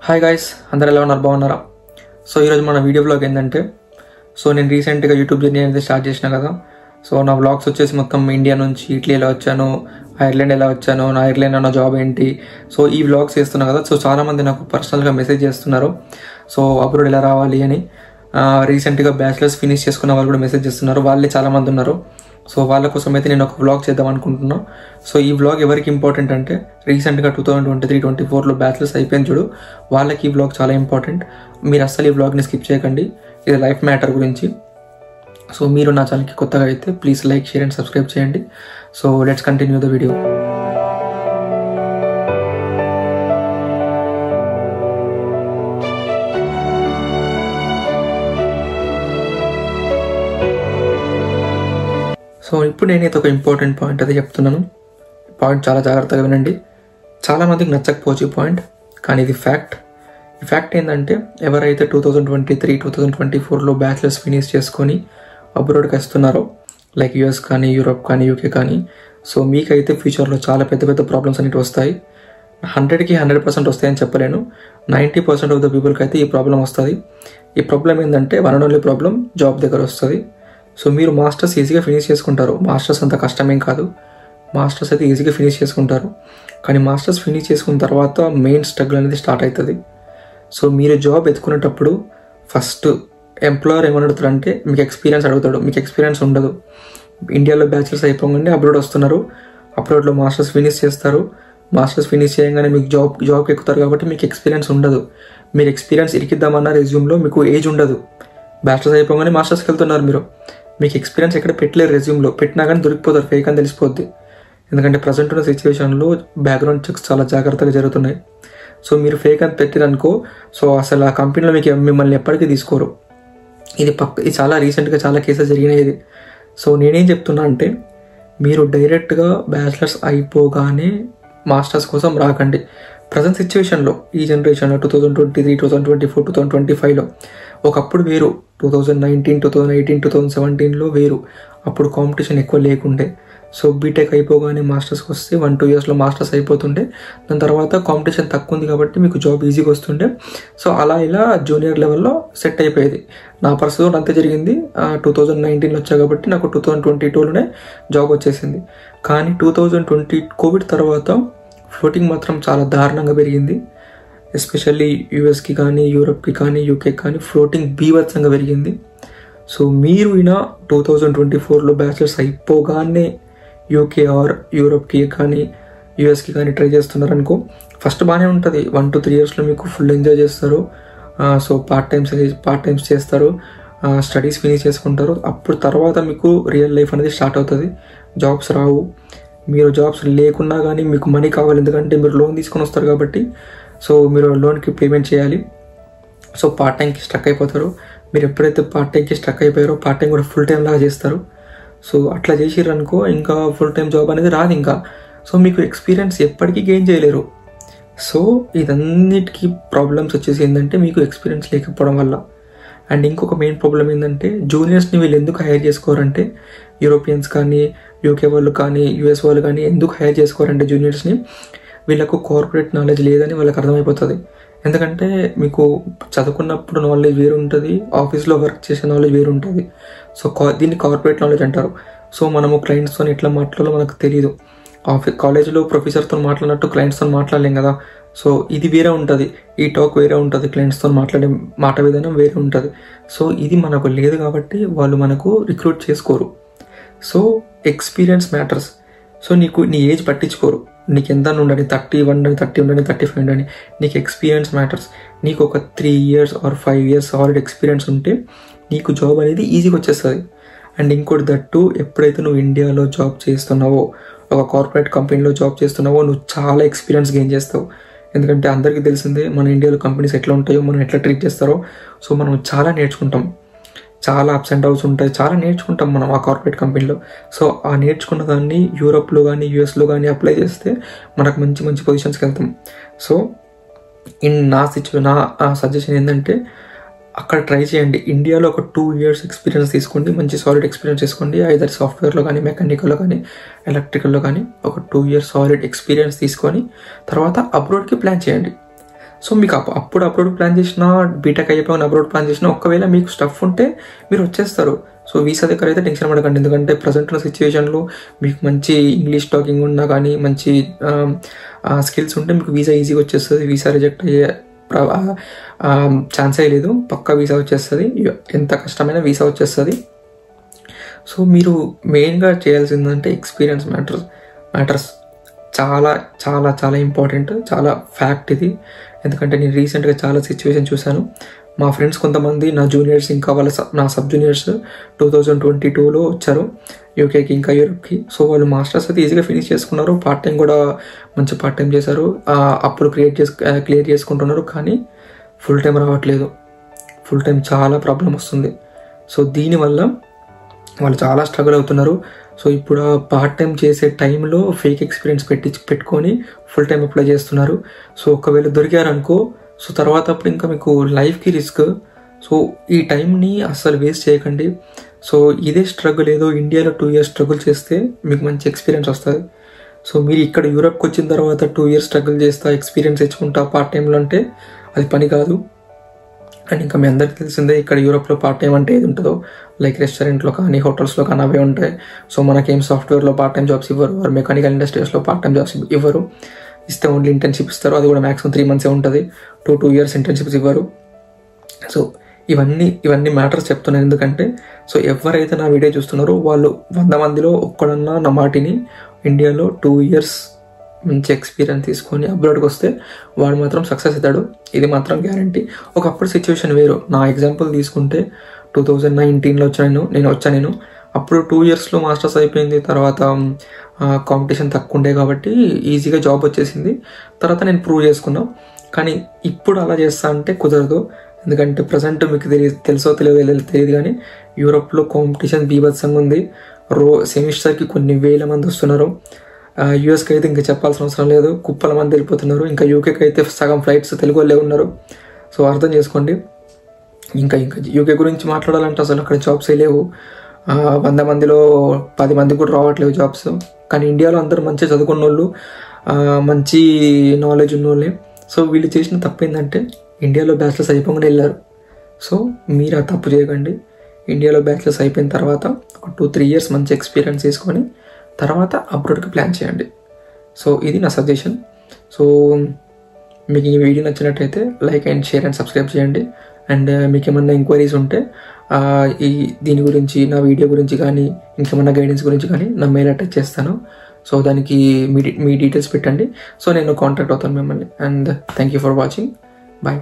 Hi guys, అందరూ ఎలా ఉన్నారు? బాగున్నారా? సో ఈరోజు మన వీడియో బ్లాగ్ ఏంటంటే, నేను రీసెంట్గా యూట్యూబ్ జర్నీ అనేది స్టార్ట్ చేసిన కదా. సో నా బ్లాగ్స్ వచ్చేసి మొత్తం ఇండియా నుంచి ఇటలీ ఎలా వచ్చాను, ఐర్లాండ్ ఎలా వచ్చాను, నా ఐర్లాండ్ నా జాబ్ ఏంటి, సో ఈ బ్లాగ్స్ చేస్తున్నా కదా. సో చాలామంది నాకు పర్సనల్గా మెసేజ్ చేస్తున్నారు, సో అబ్రాడ్ ఎలా రావాలి అని. రీసెంట్గా బ్యాచిలర్స్ ఫినిష్ చేసుకున్న వాళ్ళు కూడా మెసేజ్ చేస్తున్నారు, వాళ్ళే చాలామంది ఉన్నారు. సో వాళ్ళ కోసం అయితే నేను ఒక వ్లాగ్ చేద్దాం అనుకుంటున్నాను. సో ఈ వ్లాగ్ ఎవరికి ఇంపార్టెంట్ అంటే, రీసెంట్గా 2023-24లో బ్యాచిలర్స్ అయిపోయింది చూడు, వాళ్ళకి ఈ వ్లాగ్ చాలా ఇంపార్టెంట్. మీరు అస్సలు ఈ వ్లాగ్ని స్కిప్ చేయకండి, ఇది లైఫ్ మ్యాటర్ గురించి. సో మీరు నా ఛానల్కి కొత్తగా అయితే please like, share and subscribe చేయండి. So let's continue the video. So ఇప్పుడు నేనైతే ఒక ఇంపార్టెంట్ పాయింట్ అయితే చెప్తున్నాను. పాయింట్ చాలా జాగ్రత్తగా వినండి. చాలామందికి నచ్చకపోవచ్చు ఈ పాయింట్, కానీ ఇది ఫ్యాక్ట్. ఈ ఫ్యాక్ట్ ఏంటంటే, ఎవరైతే 2023-2024లో బ్యాచిలర్స్ ఫినిష్ చేసుకొని అబ్రాడ్కి వస్తున్నారో, లైక్ యూఎస్ కానీ, యూరోప్ కానీ, యూకే కానీ, సో మీకైతే ఫ్యూచర్లో చాలా పెద్ద పెద్ద ప్రాబ్లమ్స్ అనేవి వస్తాయి. 100కి 100% వస్తాయని చెప్పలేను, 90% ఆఫ్ ద పీపుల్కి అయితే ఈ ప్రాబ్లం వస్తుంది. ఈ ప్రాబ్లం ఏంటంటే, one and only problem job దగ్గర వస్తుంది. సో మీరు మాస్టర్స్ ఈజీగా ఫినిష్ చేసుకుంటారు, మాస్టర్స్ అంత కష్టమేం కాదు, మాస్టర్స్ అయితే ఈజీగా ఫినిష్ చేసుకుంటారు. కానీ మాస్టర్స్ ఫినిష్ చేసుకున్న తర్వాత మెయిన్ స్ట్రగుల్ అనేది స్టార్ట్ అవుతుంది. సో మీరు జాబ్ ఎత్తుకునేటప్పుడు ఫస్ట్ ఎంప్లాయర్ ఏమని అడుగుతారంటే, మీకు ఎక్స్పీరియన్స్ అడుగుతాడు. మీకు ఎక్స్పీరియన్స్ ఉండదు. ఇండియాలో బ్యాచిలర్స్ అయిపోగానే అబ్రాడ్ వస్తున్నారు, అబ్రాడ్లో మాస్టర్స్ ఫినిష్ చేస్తారు. మాస్టర్స్ ఫినిష్ చేయగానే మీకు జాబ్కి ఎక్కుతారు కాబట్టి మీకు ఎక్స్పీరియన్స్ ఉండదు. మీరు ఎక్స్పీరియన్స్ ఇరికిద్దామన్న రెజ్యూమ్లో మీకు ఏజ్ ఉండదు. బ్యాచిలర్స్ అయిపోగానే మాస్టర్స్కి వెళ్తున్నారు, మీకు ఎక్స్పీరియన్స్ ఎక్కడ పెట్టలేరు. రెజ్యూమ్లో పెట్టినా కానీ దొరికిపోతారు, ఫేక్ అని తెలిసిపోద్ది. ఎందుకంటే ప్రజెంట్ ఉన్న సిచ్యువేషన్లో బ్యాక్గ్రౌండ్ చెక్స్ చాలా జాగ్రత్తగా జరుగుతున్నాయి. సో మీరు ఫేక్ అని పెట్టిరనుకో, సో అసలు ఆ కంపెనీలో మిమ్మల్ని ఎప్పటికీ తీసుకోరు. ఇది చాలా రీసెంట్గా చాలా కేసెస్ జరిగినాయి ఇది. సో నేనేం చెప్తున్నా అంటే, మీరు డైరెక్ట్గా బ్యాచిలర్స్ అయిపోగానే మాస్టర్స్ కోసం రాకండి. ప్రజెంట్ సిచ్యువేషన్లో, ఈ జనరేషన్లో 2023, 2024, 2025లో ఒకప్పుడు వేరు. 2019, 2018, 2017లో వేరు. అప్పుడు కాంపిటీషన్ ఎక్కువ లేకుండే. సో బీటెక్ అయిపోగానే మాస్టర్స్కి వస్తే 1-2 ఇయర్స్లో మాస్టర్స్ అయిపోతుండే. దాని తర్వాత కాంపిటీషన్ తక్కువ ఉంది కాబట్టి మీకు జాబ్ ఈజీగా వస్తుండే. సో అలా ఇలా జూనియర్ లెవెల్లో సెట్ అయిపోయేది. నా పరిస్థితి అంతే జరిగింది. 2019లో వచ్చా కాబట్టి నాకు 2022లోనే జాబ్ వచ్చేసింది. కానీ 2020 కోవిడ్ తర్వాత ఫ్లోటింగ్ మాత్రం చాలా దారుణంగా పెరిగింది. ఎస్పెషల్లీ యూఎస్కి కానీ, యూరోప్కి కానీ, యూకే కానీ ఫ్లోటింగ్ బీభత్సంగా పెరిగింది. సో మీరు అయినా 2024లో బ్యాచిలర్స్ అయిపోగానే యూకే ఆర్ యూరోప్కి కానీ, యూఎస్కి కానీ ట్రై చేస్తున్నారనుకో, ఫస్ట్ బాగానే ఉంటుంది. 1-3 ఇయర్స్లో మీకు ఫుల్ ఎంజాయ్ చేస్తారు. సో పార్ట్ టైమ్స్ చేస్తారు, స్టడీస్ ఫినిష్ చేసుకుంటారు. అప్పుడు తర్వాత మీకు రియల్ లైఫ్ అనేది స్టార్ట్ అవుతుంది. జాబ్స్ రావు. మీరు జాబ్స్ లేకున్నా కానీ మీకు మనీ కావాలి, ఎందుకంటే మీరు లోన్ తీసుకొని వస్తారు కాబట్టి. సో మీరు లోన్కి పేమెంట్ చేయాలి. సో పార్ట్ టైంకి స్ట్రక్ అయిపోతారు. మీరు ఎప్పుడైతే పార్ట్ టైంకి స్ట్రక్ అయిపోయారో, పార్ట్ టైం కూడా ఫుల్ టైం లాగా చేస్తారు. సో అట్లా చేసిరనుకో ఇంకా ఫుల్ టైం జాబ్ అనేది రాదు ఇంకా. సో మీకు ఎక్స్పీరియన్స్ ఎప్పటికీ గెయిన్ చేయలేరు. సో ఇదన్నిటికీ ప్రాబ్లమ్స్ వచ్చేసి ఏంటంటే, మీకు ఎక్స్పీరియన్స్ లేకపోవడం వల్ల. అండ్ ఇంకొక మెయిన్ ప్రాబ్లం ఏంటంటే, జూనియర్స్ని వీళ్ళు ఎందుకు హైర్ చేసుకోరంటే, యూరోపియన్స్ కానీ, యూకే వాళ్ళు కానీ, యూఎస్ వాళ్ళు కానీ ఎందుకు హైర్ చేసుకోరంటే జూనియర్స్ని, వీళ్ళకు కార్పొరేట్ నాలెడ్జ్ లేదని వాళ్ళకి అర్థమైపోతుంది. ఎందుకంటే మీకు చదువుకున్నప్పుడు నాలెడ్జ్ వేరు ఉంటుంది, ఆఫీస్లో వర్క్ చేసే నాలెడ్జ్ వేరు ఉంటుంది. సో దీన్ని కార్పొరేట్ నాలెడ్జ్ అంటారు. సో మనము క్లయింట్స్తో ఎట్లా మాట్లాడాలో మనకు తెలియదు. కాలేజీలో ప్రొఫెసర్తో మాట్లాడినట్టు క్లయింట్స్తో మాట్లాడలేం కదా. సో ఇది వేరే ఉంటుంది, ఈ టాక్ వేరే ఉంటుంది, క్లయింట్స్తో మాట్లాడే మాట విధానం వేరే ఉంటుంది. సో ఇది మనకు లేదు కాబట్టి వాళ్ళు మనకు రిక్రూట్ చేసుకోరు. So experience matters. సో నీ ఏజ్ పట్టించుకోరు, నీకు ఎంత ఉండని, 30 ఉండని, 30 ఉండని, 35 ఉండని, నీకు ఎక్స్పీరియన్స్ మ్యాటర్స్. నీకు ఒక 3 years or 5 years solid experience ఉంటే నీకు జాబ్ అనేది ఈజీగా వచ్చేస్తుంది. అండ్ ఇంకోటి దట్టు, ఎప్పుడైతే నువ్వు ఇండియాలో జాబ్ చేస్తున్నావో, ఒక కార్పొరేట్ కంపెనీలో జాబ్ చేస్తున్నావో, నువ్వు చాలా ఎక్స్పీరియన్స్ గెయిన్ చేస్తావు. ఎందుకంటే అందరికీ తెలిసిందే మన ఇండియాలో కంపెనీస్ ఎట్లా ఉంటాయో, మనం ఎట్లా ట్రీట్ చేస్తారో. సో మనం చాలా నేర్చుకుంటాం, చాలా అప్స్ అండ్ డౌన్స్ ఉంటాయి, చాలా నేర్చుకుంటాం మనం ఆ కార్పొరేట్ కంపెనీలో. సో ఆ నేర్చుకున్న దాన్ని యూరోప్లో కానీ, యూఎస్లో కానీ అప్లై చేస్తే మనకు మంచి మంచి పొజిషన్స్కి వెళ్తాం. సో నా సజెషన్ ఏంటంటే, అక్కడ ట్రై చేయండి. ఇండియాలో ఒక 2 years ఎక్స్పీరియన్స్ తీసుకోండి, మంచి సాలిడ్ ఎక్స్పీరియన్స్ తీసుకోండి. ఐదర్ సాఫ్ట్వేర్లో కానీ, మెకానికల్లో కానీ, ఎలక్ట్రికల్లో కానీ ఒక 2 years సాలిడ్ ఎక్స్పీరియన్స్ తీసుకొని తర్వాత అబ్రాడ్కి ప్లాన్ చేయండి. సో మీకు అప్పుడు అబ్రాడ్ ప్లాన్ చేసినా, బీటెక్ అయిపోయిన అబ్రాడ్ ప్లాన్ చేసినా, ఒకవేళ మీకు స్టఫ్ ఉంటే మీరు వచ్చేస్తారు. సో వీసా దగ్గర అయితే టెన్షన్ పడకండి, ఎందుకంటే ప్రజెంట్ ఉన్న సిచ్యువేషన్లో మీకు మంచి ఇంగ్లీష్ టాకింగ్ ఉన్నా కానీ మంచి స్కిల్స్ ఉంటే మీకు వీసా ఈజీగా వచ్చేస్తుంది. వీసా రిజెక్ట్ అయ్యే ఛాన్సే లేదు, పక్కా వీసా వచ్చేస్తుంది. ఎంత కష్టమైనా వీసా వచ్చేస్తుంది. సో మీరు మెయిన్గా చేయాల్సిందంటే ఎక్స్పీరియన్స్ మ్యాటర్స్ చాలా చాలా చాలా ఇంపార్టెంట్, చాలా ఫ్యాక్ట్ ఇది. ఎందుకంటే నేను రీసెంట్గా చాలా సిచ్యువేషన్ చూశాను. మా ఫ్రెండ్స్ కొంతమంది, నా జూనియర్స్, ఇంకా నా సబ్ జూనియర్స్ 2022లో వచ్చారు యూకేకి, ఇంకా యూరోప్కి. సో వాళ్ళు మాస్టర్స్ అయితే ఈజీగా ఫినిష్ చేసుకున్నారు, పార్ట్ టైం కూడా మంచి పార్ట్ టైం చేశారు, అప్పుడు క్లియర్ చేసుకుంటున్నారు. కానీ ఫుల్ టైం రావట్లేదు, ఫుల్ టైం చాలా ప్రాబ్లం వస్తుంది. సో దీనివల్ల వాళ్ళు చాలా స్ట్రగుల్ అవుతున్నారు. సో ఇప్పుడు ఆ పార్ట్ టైం చేసే టైంలో ఫేక్ ఎక్స్పీరియన్స్ పెట్టుకొని ఫుల్ టైం అప్లై చేస్తున్నారు. సో ఒకవేళ దొరికారనుకో, సో తర్వాత అప్పుడు ఇంకా మీకు లైఫ్కి రిస్క్. సో ఈ టైంని అస్సలు వేస్ట్ చేయకండి. సో ఇదే స్ట్రగుల్ ఏదో ఇండియాలో 2 years స్ట్రగుల్ చేస్తే మీకు మంచి ఎక్స్పీరియన్స్ వస్తుంది. సో మీరు ఇక్కడ యూరోప్కి వచ్చిన తర్వాత 2 years స్ట్రగుల్ చేస్తా, ఎక్స్పీరియన్స్ తెచ్చుకుంటా పార్ట్ టైంలో అంటే అది పని కాదు. అండ్ ఇంకా మీ అందరికీ తెలిసిందే ఇక్కడ యూరోప్లో పార్ట్ టైం అంటే ఏది ఉంటుందో, లైక్ రెస్టారెంట్లో కానీ హోటల్స్లో కానీ అవే ఉంటాయి. సో మనకేం సాఫ్ట్వేర్లో పార్ట్ టైం జాబ్స్ ఇవ్వరు, మెకానికల్ ఇండస్ట్రీస్లో పార్ట్ టైం జాబ్స్ ఇవ్వరు. ఇస్తే ఓన్లీ ఇంటర్న్షిప్ ఇస్తారు, అది కూడా మ్యాక్సిమం 3 months ఉంటుంది. 2 years ఇంటర్న్షిప్స్ ఇవ్వరు. సో ఇవన్నీ మ్యాటర్స్ చెప్తున్నాను ఎందుకంటే, సో ఎవరైతే నా వీడియో చూస్తున్నారో వాళ్ళు 100 మందిలో ఒక్కడన్నా నా మాటిని ఇండియాలో 2 years మంచి ఎక్స్పీరియన్స్ తీసుకొని అబ్రాడ్కి వస్తే వాడు మాత్రం సక్సెస్ అవుతాడు, ఇది మాత్రం గ్యారంటీ. ఒకప్పుడు సిచ్యువేషన్ వేరు. నా ఎగ్జాంపుల్ తీసుకుంటే 2019లో వచ్చాను. అప్పుడు 2 yearsలో మాస్టర్స్ అయిపోయింది. తర్వాత కాంపిటీషన్ తక్కువ ఉండే కాబట్టి ఈజీగా జాబ్ వచ్చేసింది. తర్వాత నేను ప్రూవ్ చేసుకున్నా. కానీ ఇప్పుడు అలా చేస్తా అంటే కుదరదు, ఎందుకంటే ప్రజెంట్ మీకు తెలుసో తెలియదు కానీ యూరోప్లో కాంపిటీషన్ బీభత్సంగా ఉంది. సెమిస్టర్కి కొన్ని వేల మంది వస్తున్నారు. యూఎస్కి అయితే ఇంకా చెప్పాల్సిన అవసరం లేదు, కుప్పల మంది వెళ్ళిపోతున్నారు. ఇంకా యూకేకి అయితే సగం ఫ్లైట్స్ తెలుగు వాళ్ళే ఉన్నారు. సో అర్థం చేసుకోండి. ఇంకా యూకే గురించి మాట్లాడాలంటే అసలు అక్కడ జాబ్స్ లేవు. 100 మందిలో 10 మందికి కూడా రావట్లేవు జాబ్స్. కానీ ఇండియాలో అందరూ మంచిగా చదువుకున్న వాళ్ళు, మంచి నాలెడ్జ్ ఉన్న వాళ్ళే. సో వీళ్ళు చేసిన తప్పు ఏంటంటే ఇండియాలో బ్యాచిలర్స్ అయిపోగానే వెళ్ళారు. సో మీరు ఆ తప్పు చేయకండి. ఇండియాలో బ్యాచిలర్స్ అయిపోయిన తర్వాత ఒక 2-3 years మంచి ఎక్స్పీరియన్స్ తీసుకొని తర్వాత అబ్రాడ్కి ప్లాన్ చేయండి. సో ఇది నా సజెషన్. సో మీకు ఈ వీడియో నచ్చినట్టయితే like and share and subscribe చేయండి. అండ్ మీకు ఏమన్నా ఎంక్వైరీస్ ఉంటే దీని గురించి, నా వీడియో గురించి కానీ ఇంకేమన్నా గైడెన్స్ గురించి కానీ నా మెయిల్ అటాచ్ చేస్తాను. సో దానికి మీ డీటెయిల్స్ పెట్టండి. సో నేను కాంటాక్ట్ అవుతాను మిమ్మల్ని. And thank you for watching. Bye.